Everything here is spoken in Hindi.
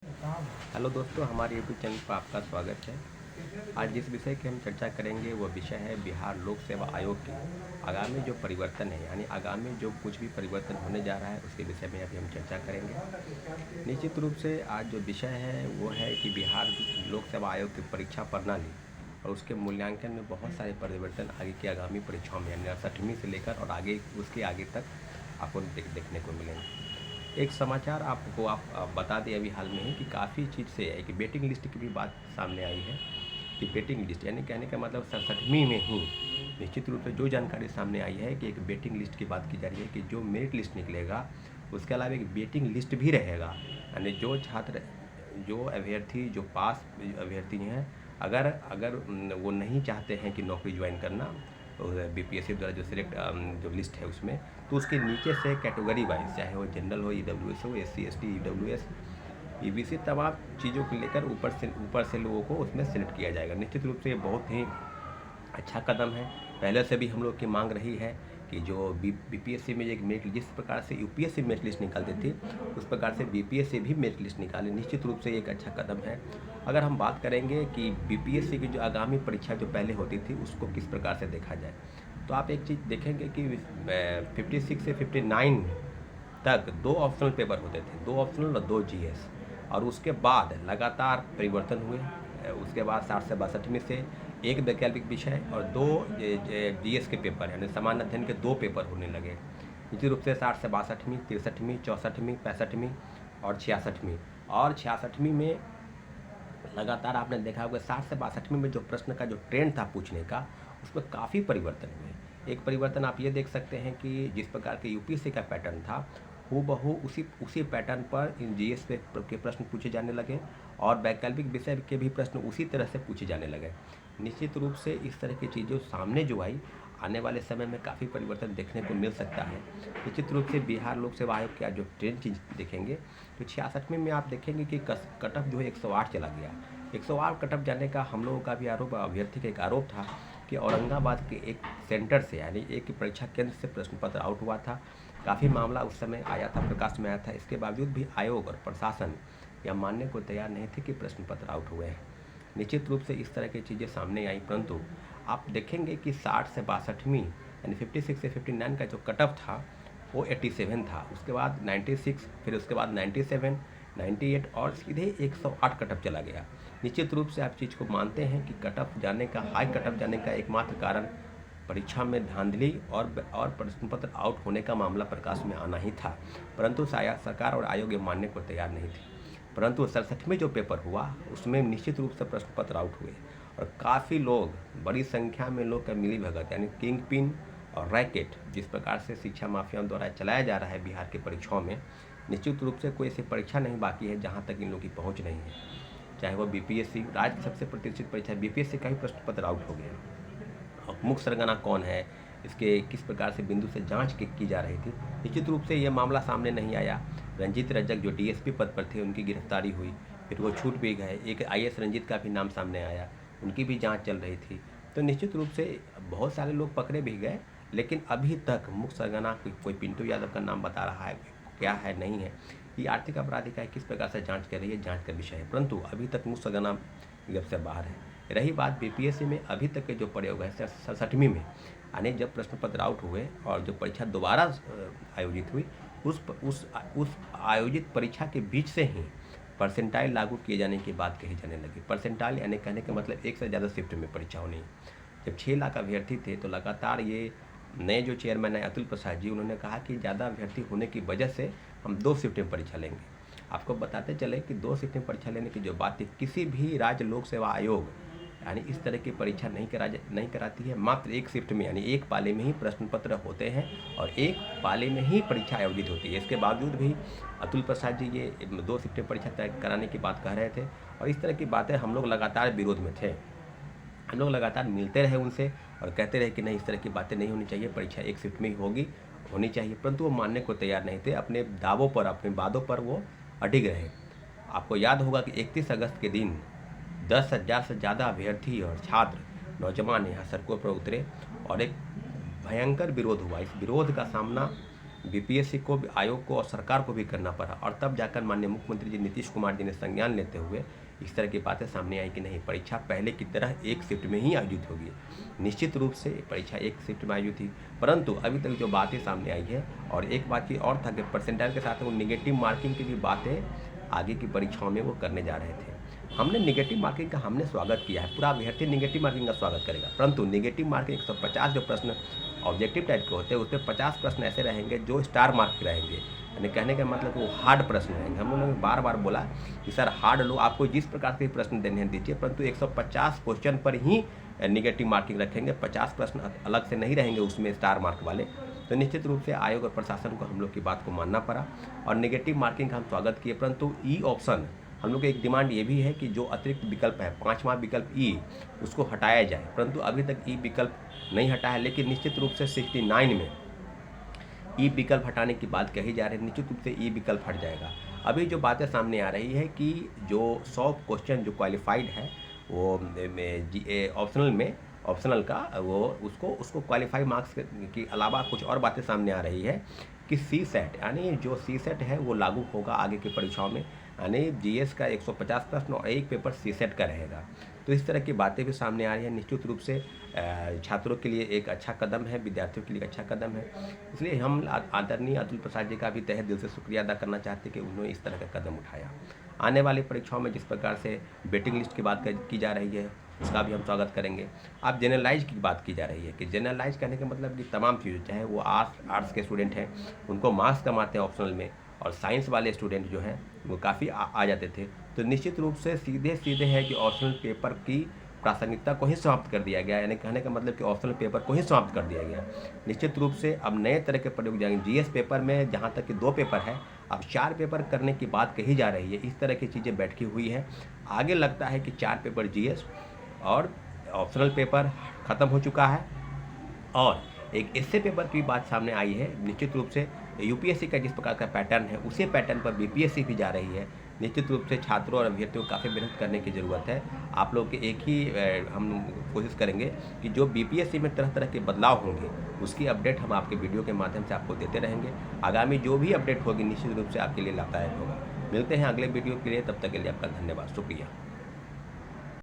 हेलो दोस्तों, हमारे यूट्यूब चैनल पर आपका स्वागत है। आज जिस विषय की हम चर्चा करेंगे वह विषय है बिहार लोक सेवा आयोग के आगामी जो परिवर्तन है, यानी आगामी जो कुछ भी परिवर्तन होने जा रहा है उसके विषय में अभी हम चर्चा करेंगे। निश्चित रूप से आज जो विषय है वो है कि बिहार लोक सेवा आयोग की परीक्षा प्रणाली और उसके मूल्यांकन में बहुत सारे परिवर्तन आगे की आगामी परीक्षाओं में, यानी 60वीं से लेकर और आगे उसके आगे तक आपको देखने को मिलेंगे। एक समाचार आपको बता दें अभी हाल में ही कि काफ़ी चीज़ से है कि वेटिंग लिस्ट की भी बात सामने आई है कि वेटिंग लिस्ट यानी कहने का मतलब 67वीं में ही निश्चित रूप से जो जानकारी सामने आई है कि एक वेटिंग लिस्ट की बात की जा रही है कि जो मेरिट लिस्ट निकलेगा उसके अलावा एक वेटिंग लिस्ट भी रहेगा, यानी जो छात्र जो अभ्यर्थी जो पास अभ्यर्थी हैं अगर अगर वो नहीं चाहते हैं कि नौकरी ज्वाइन करना बीपीएससी द्वारा जो सिलेक्ट जो लिस्ट है उसमें, तो उसके नीचे से कैटेगरी वाइज चाहे वो जनरल हो, ईडब्ल्यूएस हो, एससी एसटी, ईडब्ल्यूएस, ईबीसी, तमाम चीज़ों को लेकर ऊपर से लोगों को उसमें सेलेक्ट किया जाएगा। निश्चित रूप से ये बहुत ही अच्छा कदम है। पहले से भी हम लोग की मांग रही है कि जो बीपीएससी में एक मेरिट, जिस प्रकार से यूपीएससी मेरिट लिस्ट निकालती थी उस प्रकार से बीपीएससी भी मेरिट लिस्ट निकाले। निश्चित रूप से एक अच्छा कदम है। अगर हम बात करेंगे कि बीपीएससी की जो आगामी परीक्षा जो पहले होती थी उसको किस प्रकार से देखा जाए, तो आप एक चीज़ देखेंगे कि 56 से 59 तक 2 ऑप्शनल पेपर होते थे, 2 ऑप्शनल और 2 जीएस, और उसके बाद लगातार परिवर्तन हुए। उसके बाद 60 से 62 में से एक वैकल्पिक विषय और 2 जीएस के पेपर, यानी सामान्य अध्ययन के 2 पेपर होने लगे। निश्चित रूप से 60 से 62वीं, 63वीं, 64वीं, 65वीं और 66वीं, और 66वीं में लगातार आपने देखा होगा 60 से 62वीं में जो प्रश्न का जो ट्रेंड था पूछने का, उसमें काफ़ी परिवर्तन हुए। एक परिवर्तन आप ये देख सकते हैं कि जिस प्रकार के यूपीएससी का पैटर्न था हूबहू उसी पैटर्न पर इन जीएस के प्रश्न पूछे जाने लगे और वैकल्पिक विषय के भी प्रश्न उसी तरह से पूछे जाने लगे। निश्चित रूप से इस तरह की चीज़ें सामने जो आई, आने वाले समय में काफ़ी परिवर्तन देखने को मिल सकता है। निश्चित रूप से बिहार लोक सेवा आयोग का जो ट्रेंड चीज देखेंगे तो 66वीं में आप देखेंगे कि कट ऑफ जो है 108 चला गया। 108 कट ऑफ जाने का हम लोगों का भी आरोप, अभ्यर्थी का एक आरोप था कि औरंगाबाद के एक सेंटर से, यानी एक परीक्षा केंद्र से प्रश्न पत्र आउट हुआ था। काफ़ी मामला उस समय आया था, प्रकाश में आया था। इसके बावजूद भी आयोग और प्रशासन यह मानने को तैयार नहीं थे कि प्रश्न पत्र आउट हुए हैं। निश्चित रूप से इस तरह की चीज़ें सामने आई, परंतु आप देखेंगे कि 60 से 62वीं यानी 56 से 59 का जो कट ऑफ था वो 87 था। उसके बाद 96, फिर उसके बाद 97, 98 और सीधे 108 कट ऑफ चला गया। निश्चित रूप से आप चीज़ को मानते हैं कि कट ऑफ जाने का, हाई कट ऑफ जाने का एकमात्र कारण परीक्षा में धांधली और प्रश्न पत्र आउट होने का मामला प्रकाश में आना ही था, परंतु सरकार और आयोग ये मानने को तैयार नहीं थी। परंतु 67 जो पेपर हुआ उसमें निश्चित रूप से प्रश्न पत्र आउट हुए और काफ़ी लोग, बड़ी संख्या में लोग का मिली भगत, यानी किंग पिन और रैकेट जिस प्रकार से शिक्षा माफियाओं द्वारा चलाया जा रहा है बिहार की परीक्षाओं में, निश्चित रूप से कोई ऐसी परीक्षा नहीं बाकी है जहाँ तक इन लोगों की पहुँच नहीं है। चाहे वो बीपीएससी, राज्य की सबसे प्रतिष्ठित परीक्षा बीपीएससी का ही प्रश्न पत्र आउट हो गया। और मुख्य सरगना कौन है, इसके किस प्रकार से बिंदु से जांच की जा रही थी, निश्चित रूप से ये मामला सामने नहीं आया। रंजीत रजक जो डीएसपी पद पर थे उनकी गिरफ्तारी हुई, फिर वो छूट भी गए। एक आईएएस रंजीत का भी नाम सामने आया, उनकी भी जांच चल रही थी। तो निश्चित रूप से बहुत सारे लोग पकड़े भी गए, लेकिन अभी तक मुख्य सरगना कोई पिंटू यादव का नाम बता रहा है, क्या है नहीं है, ये आर्थिक अपराध इकाई किस प्रकार से जाँच कर रही है, जाँच का विषय है, परंतु अभी तक मुख्य सरगना गिरफ्त से बाहर है। रही बात बीपीएससी में अभी तक के जो प्रयोग है 67वीं में, यानी जब प्रश्न पत्र आउट हुए और जो परीक्षा दोबारा आयोजित हुई उस आयोजित परीक्षा के बीच से ही परसेंटाइल लागू किए जाने की बात कही जाने लगी। परसेंटाइल यानी कहने का मतलब एक से ज़्यादा शिफ्ट में परीक्षा होनी। जब 6 लाख अभ्यर्थी थे तो लगातार ये नए जो चेयरमैन है अतुल प्रसाद जी, उन्होंने कहा कि ज़्यादा अभ्यर्थी होने की वजह से हम 2 शिफ्ट में परीक्षा लेंगे। आपको बताते चले कि 2 शिफ्ट में परीक्षा लेने की जो बात थी, किसी भी राज्य लोक सेवा आयोग यानी इस तरह की परीक्षा नहीं कराती है। मात्र 1 शिफ्ट में, यानी एक पाले में ही प्रश्न पत्र होते हैं और एक पाले में ही परीक्षा आयोजित होती है। इसके बावजूद भी अतुल प्रसाद जी ये 2 शिफ्ट में परीक्षा तय कराने की बात कह रहे थे और इस तरह की बातें हम लोग लगातार विरोध में थे। हम लोग लगातार मिलते रहे उनसे और कहते रहे कि नहीं, इस तरह की बातें नहीं होनी चाहिए, परीक्षा 1 शिफ्ट में ही होनी चाहिए, परंतु वो मानने को तैयार नहीं थे। अपने दावों पर, अपने वादों पर वो अडिग रहे। आपको याद होगा कि 31 अगस्त के दिन 10,000 से ज़्यादा अभ्यर्थी और छात्र, नौजवान यहाँ सड़कों पर उतरे और एक भयंकर विरोध हुआ। इस विरोध का सामना बीपीएससी को भी, आयोग को और सरकार को भी करना पड़ा, और तब जाकर माननीय मुख्यमंत्री जी नीतीश कुमार जी ने संज्ञान लेते हुए इस तरह की बातें सामने आई कि नहीं, परीक्षा पहले की तरह एक शिफ्ट में ही आयोजित होगी। निश्चित रूप से परीक्षा एक शिफ्ट में आयोजित थी, परंतु अभी तक जो बातें सामने आई है, और एक बात की और था कि परसेंटाइल के साथ वो निगेटिव मार्किंग की भी बातें आगे की परीक्षाओं में वो करने जा रहे थे। हमने निगेटिव मार्किंग का हमने स्वागत किया है, पूरा अभ्यर्थी निगेटिव मार्किंग का स्वागत करेगा, परंतु निगेटिव मार्किंग 150 जो प्रश्न ऑब्जेक्टिव टाइप के होते हैं उसमें 50 प्रश्न ऐसे रहेंगे जो स्टार मार्क के रहेंगे। यानी कहने का मतलब वो हार्ड प्रश्न रहेंगे। हम लोगों ने बार बार बोला कि सर हार्ड लो, आपको जिस प्रकार के प्रश्न देने हैं दीजिए, परंतु 150 क्वेश्चन पर ही निगेटिव मार्किंग रखेंगे, 50 प्रश्न अलग से नहीं रहेंगे उसमें स्टार मार्क वाले। तो निश्चित रूप से आयोग और प्रशासन को हम लोग की बात को मानना पड़ा और निगेटिव मार्किंग का हम स्वागत किए, परंतु ई ऑप्शन हम लोग की एक डिमांड ये भी है कि जो अतिरिक्त विकल्प है, 5वां विकल्प ई, उसको हटाया जाए, परंतु अभी तक ई विकल्प नहीं हटा है। लेकिन निश्चित रूप से 69 में ई विकल्प हटाने की बात कही जा रही है, निश्चित रूप से ई विकल्प हट जाएगा। अभी जो बातें सामने आ रही है कि जो 100 क्वेश्चन जो क्वालिफाइड है वो ऑप्शनल का वो उसको क्वालिफाई मार्क्स के अलावा कुछ और बातें सामने आ रही है कि सी सेट, यानी जो सी सेट है वो लागू होगा आगे की परीक्षाओं में, यानी जीएस का 150 प्रश्न और एक पेपर सी सेट का रहेगा। तो इस तरह की बातें भी सामने आ रही हैं। निश्चित रूप से छात्रों के लिए एक अच्छा कदम है, विद्यार्थियों के लिए एक अच्छा कदम है। इसलिए हम आदरणीय अतुल प्रसाद जी का भी तहे दिल से शुक्रिया अदा करना चाहते हैं कि उन्होंने इस तरह का कदम उठाया। आने वाली परीक्षाओं में जिस प्रकार से वेटिंग लिस्ट की बात की जा रही है उसका भी हम स्वागत करेंगे। आप जनरलाइज की बात की जा रही है कि जनरलाइज कहने का मतलब कि तमाम चीज़ें, चाहे वो आर्ट्स के स्टूडेंट हैं उनको मार्क्स कम आते हैं ऑप्शनल में, और साइंस वाले स्टूडेंट जो हैं वो काफ़ी आ जाते थे। तो निश्चित रूप से सीधे है कि ऑप्शनल पेपर की प्रासंगिकता को ही समाप्त कर दिया गया, यानी कहने का मतलब कि ऑप्शनल पेपर को ही समाप्त कर दिया गया। निश्चित रूप से अब नए तरह के प्रयोग जाएंगे। जीएस पेपर में जहाँ तक कि 2 पेपर है, अब 4 पेपर करने की बात कही जा रही है। इस तरह की चीज़ें बैठी हुई है। आगे लगता है कि 4 पेपर जीएस और ऑप्शनल पेपर ख़त्म हो चुका है, और एक एसए पेपर की बात सामने आई है। निश्चित रूप से यूपीएससी का जिस प्रकार का पैटर्न है उसी पैटर्न पर बीपीएससी भी जा रही है। निश्चित रूप से छात्रों और अभ्यर्थियों को काफ़ी मेहनत करने की ज़रूरत है। आप लोग के एक ही हम कोशिश करेंगे कि जो बीपीएससी में तरह तरह के बदलाव होंगे उसकी अपडेट हम आपके वीडियो के माध्यम से आपको देते रहेंगे। आगामी जो भी अपडेट होगी निश्चित रूप से आपके लिए लाभदायक होगा। मिलते हैं अगले वीडियो के लिए, तब तक के लिए आपका धन्यवाद, शुक्रिया।